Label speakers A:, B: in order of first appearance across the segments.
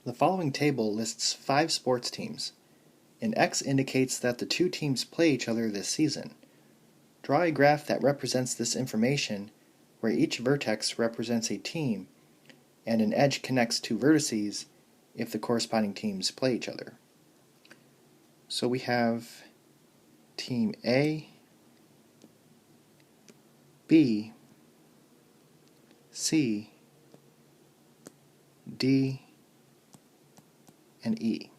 A: The following table lists 5 sports teams. An X indicates that the two teams play each other this season. Draw a graph that represents this information, where each vertex represents a team, and an edge connects two vertices if the corresponding teams play each other. So we have Team A, B, C, D, and E.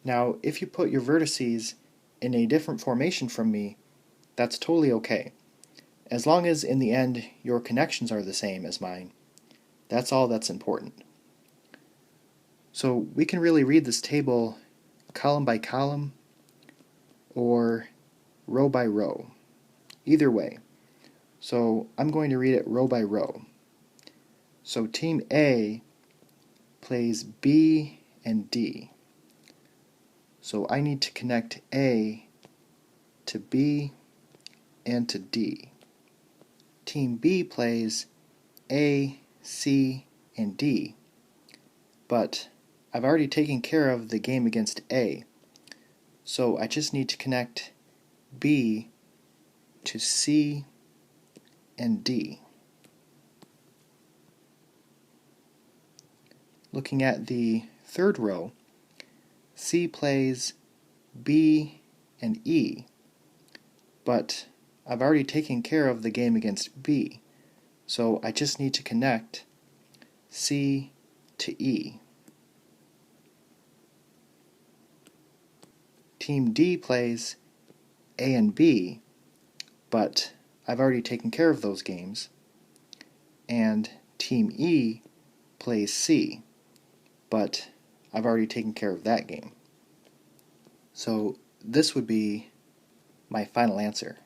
A: Now, if you put your vertices in a different formation from me, that's totally okay. As long as in the end your connections are the same as mine, that's all that's important. So we can really read this table column by column or row by row, either way. So I'm going to read it row by row. So Team A plays B and D. So I need to connect A to B and to D. Team B plays A, C, and D, but I've already taken care of the game against A, so I just need to connect B to C and D. Looking at the third row, C plays B and E, but I've already taken care of the game against B, so I just need to connect C to E. Team D plays A and B, but I've already taken care of those games, and Team E plays C, but I've already taken care of that game. So this would be my final answer.